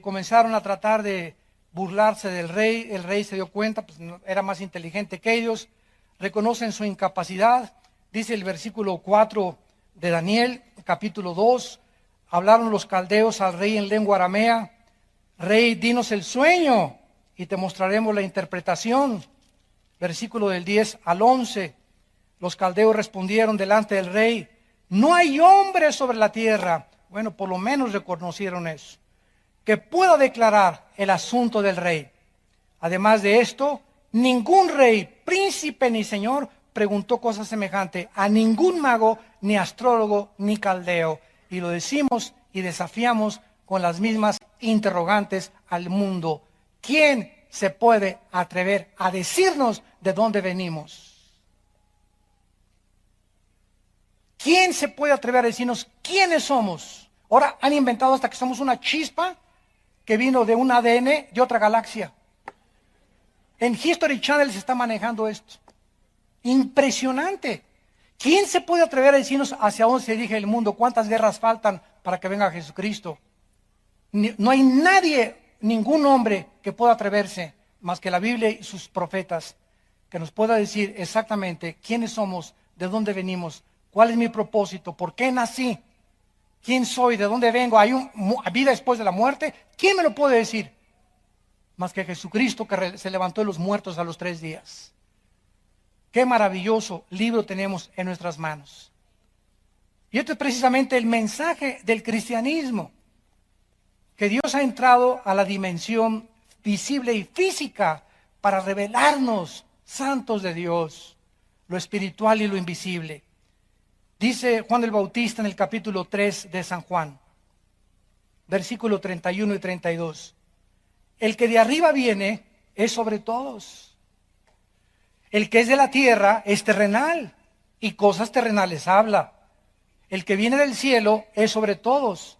comenzaron a tratar de burlarse del rey. El rey se dio cuenta, pues era más inteligente que ellos. Reconocen su incapacidad. Dice el versículo 4 de Daniel, capítulo 2. Hablaron los caldeos al rey en lengua aramea. Rey, dinos el sueño y te mostraremos la interpretación. Versículo del 10 al 11. Los caldeos respondieron delante del rey, no hay hombre sobre la tierra. Bueno, por lo menos reconocieron eso, que pueda declarar el asunto del rey. Además de esto, ningún rey, príncipe ni señor preguntó cosa semejante a ningún mago, ni astrólogo, ni caldeo. Y lo decimos y desafiamos con las mismas interrogantes al mundo. ¿Quién se puede atrever a decirnos de dónde venimos? ¿Quién se puede atrever a decirnos quiénes somos? Ahora han inventado hasta que somos una chispa que vino de un ADN de otra galaxia. En History Channel se está manejando esto. Impresionante. ¿Quién se puede atrever a decirnos hacia dónde se dirige el mundo? ¿Cuántas guerras faltan para que venga Jesucristo? No hay nadie, ningún hombre que pueda atreverse, más que la Biblia y sus profetas, que nos pueda decir exactamente quiénes somos, de dónde venimos, cuál es mi propósito, por qué nací, quién soy, de dónde vengo, hay vida después de la muerte. ¿Quién me lo puede decir? Más que Jesucristo, que se levantó de los muertos a los 3 días. Qué maravilloso libro tenemos en nuestras manos. Y esto es precisamente el mensaje del cristianismo, que Dios ha entrado a la dimensión visible y física para revelarnos, santos de Dios, lo espiritual y lo invisible. Dice Juan el Bautista en el capítulo 3 de San Juan, versículo 31 y 32. El que de arriba viene es sobre todos. El que es de la tierra es terrenal y cosas terrenales habla. El que viene del cielo es sobre todos.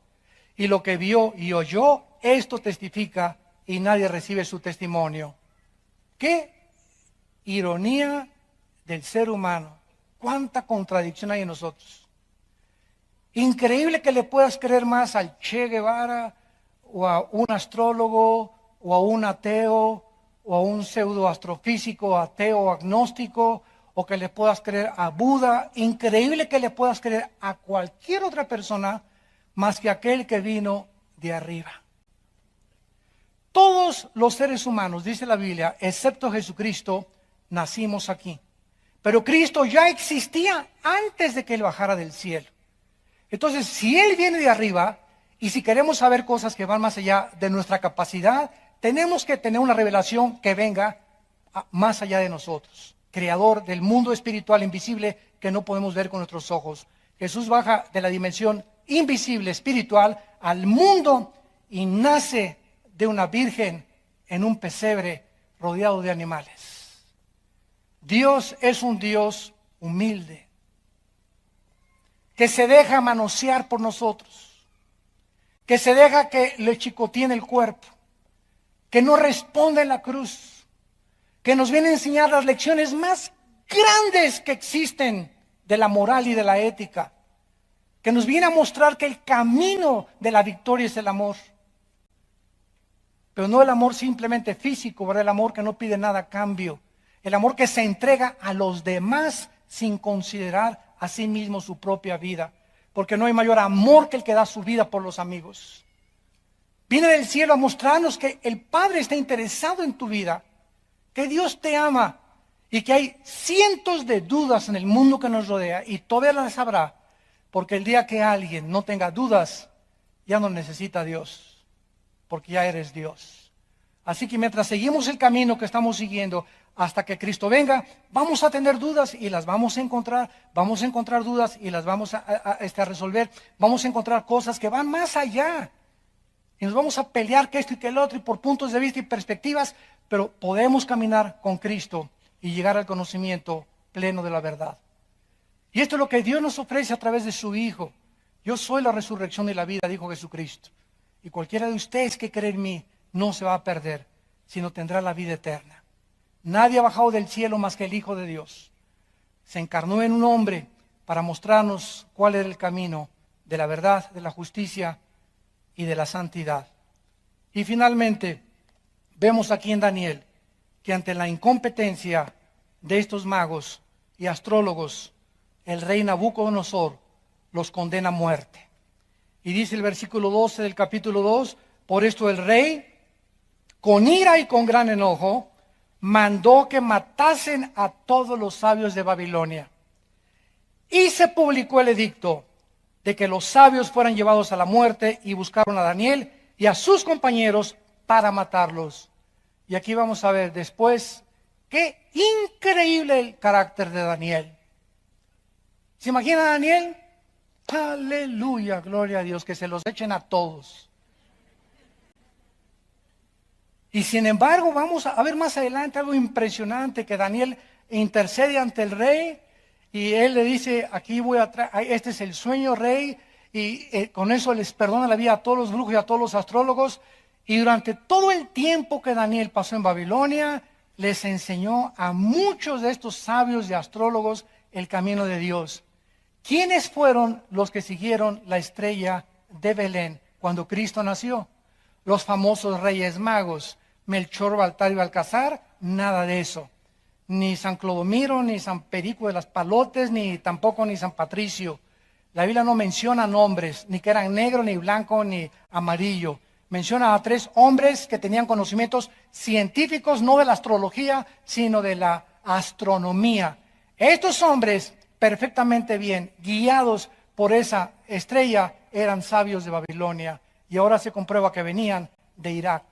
Y lo que vio y oyó, esto testifica y nadie recibe su testimonio. Qué ironía del ser humano. Cuánta contradicción hay en nosotros. Increíble que le puedas creer más al Che Guevara o a un astrólogo o a un ateo o a un pseudoastrofísico ateo o agnóstico, o que le puedas creer a Buda. Increíble que le puedas creer a cualquier otra persona más que aquel que vino de arriba. Todos los seres humanos, dice la Biblia, excepto Jesucristo, nacimos aquí. Pero Cristo ya existía antes de que Él bajara del cielo. Entonces, si Él viene de arriba, y si queremos saber cosas que van más allá de nuestra capacidad, tenemos que tener una revelación que venga más allá de nosotros. Creador del mundo espiritual invisible que no podemos ver con nuestros ojos. Jesús baja de la dimensión invisible, espiritual, al mundo y nace de una virgen en un pesebre rodeado de animales. Dios es un Dios humilde, que se deja manosear por nosotros, que se deja que le chicoteen el cuerpo, que no responde en la cruz, que nos viene a enseñar las lecciones más grandes que existen de la moral y de la ética, que nos viene a mostrar que el camino de la victoria es el amor. Pero no el amor simplemente físico, ¿verdad? El amor que no pide nada a cambio. El amor que se entrega a los demás sin considerar a sí mismo su propia vida. Porque no hay mayor amor que el que da su vida por los amigos. Viene del cielo a mostrarnos que el Padre está interesado en tu vida, que Dios te ama y que hay cientos de dudas en el mundo que nos rodea y todavía las habrá, porque el día que alguien no tenga dudas, ya no necesita a Dios. Porque ya eres Dios. Así que mientras seguimos el camino que estamos siguiendo hasta que Cristo venga, vamos a tener dudas y las vamos a encontrar dudas y las vamos a resolver, vamos a encontrar cosas que van más allá. Y nos vamos a pelear que esto y que el otro y por puntos de vista y perspectivas, pero podemos caminar con Cristo y llegar al conocimiento pleno de la verdad. Y esto es lo que Dios nos ofrece a través de su Hijo. Yo soy la resurrección y la vida, dijo Jesucristo. Y cualquiera de ustedes que cree en mí no se va a perder, sino tendrá la vida eterna. Nadie ha bajado del cielo más que el Hijo de Dios. Se encarnó en un hombre para mostrarnos cuál era el camino de la verdad, de la justicia y de la santidad. Y finalmente, vemos aquí en Daniel que ante la incompetencia de estos magos y astrólogos, el rey Nabucodonosor los condena a muerte. Y dice el versículo 12 del capítulo 2, por esto el rey, con ira y con gran enojo, mandó que matasen a todos los sabios de Babilonia. Y se publicó el edicto de que los sabios fueran llevados a la muerte y buscaron a Daniel y a sus compañeros para matarlos. Y aquí vamos a ver después qué increíble el carácter de Daniel. ¿Se imagina a Daniel? Aleluya, gloria a Dios, que se los echen a todos. Y sin embargo, vamos a ver más adelante algo impresionante, que Daniel intercede ante el rey y él le dice, aquí voy a traer, este es el sueño, rey, y con eso les perdona la vida a todos los brujos y a todos los astrólogos. Y durante todo el tiempo que Daniel pasó en Babilonia, les enseñó a muchos de estos sabios y astrólogos el camino de Dios. ¿Quiénes fueron los que siguieron la estrella de Belén cuando Cristo nació? Los famosos reyes magos, Melchor, Baltar y Balcazar, nada de eso. Ni San Clodomiro, ni San Perico de las Palotes, ni tampoco ni San Patricio. La Biblia no menciona nombres, ni que eran negro, ni blanco, ni amarillo. Menciona a 3 hombres que tenían conocimientos científicos, no de la astrología, sino de la astronomía. Estos hombres, perfectamente bien, guiados por esa estrella, eran sabios de Babilonia. Y ahora se comprueba que venían de Irak.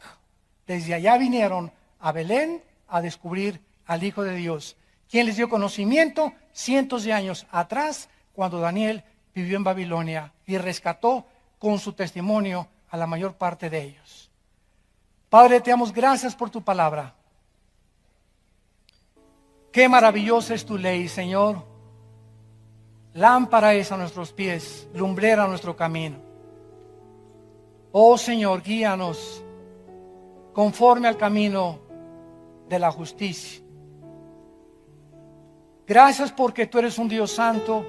Desde allá vinieron a Belén a descubrir al Hijo de Dios, quien les dio conocimiento cientos de años atrás, cuando Daniel vivió en Babilonia y rescató con su testimonio a la mayor parte de ellos. Padre, te damos gracias por tu palabra. Qué maravillosa es tu ley, Señor. Lámpara es a nuestros pies, lumbrera a nuestro camino. Oh Señor, guíanos conforme al camino de la justicia. Gracias porque tú eres un Dios santo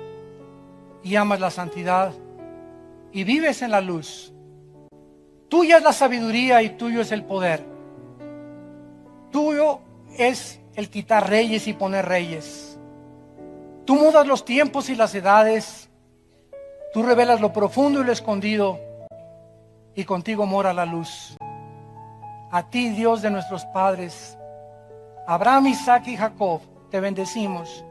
y amas la santidad y vives en la luz. Tuya es la sabiduría y tuyo es el poder. Tuyo es el quitar reyes y poner reyes. Tú mudas los tiempos y las edades. Tú revelas lo profundo y lo escondido, y contigo mora la luz. A ti, Dios de nuestros padres, Abraham, Isaac y Jacob, te bendecimos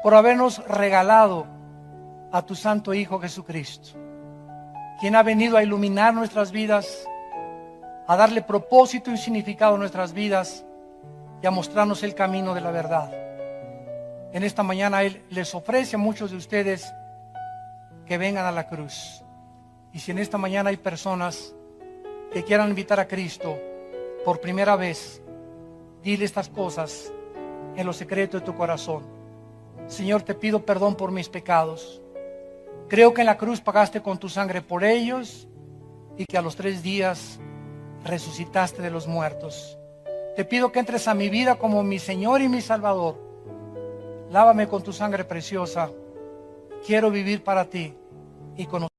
por habernos regalado a tu santo Hijo Jesucristo, quien ha venido a iluminar nuestras vidas, a darle propósito y significado a nuestras vidas y a mostrarnos el camino de la verdad. En esta mañana Él les ofrece a muchos de ustedes que vengan a la cruz. Y si en esta mañana hay personas que quieran invitar a Cristo por primera vez, dile estas cosas en lo secreto de tu corazón. Señor, te pido perdón por mis pecados. Creo que en la cruz pagaste con tu sangre por ellos y que a los 3 días resucitaste de los muertos. Te pido que entres a mi vida como mi Señor y mi Salvador. Lávame con tu sangre preciosa. Quiero vivir para ti y conocer.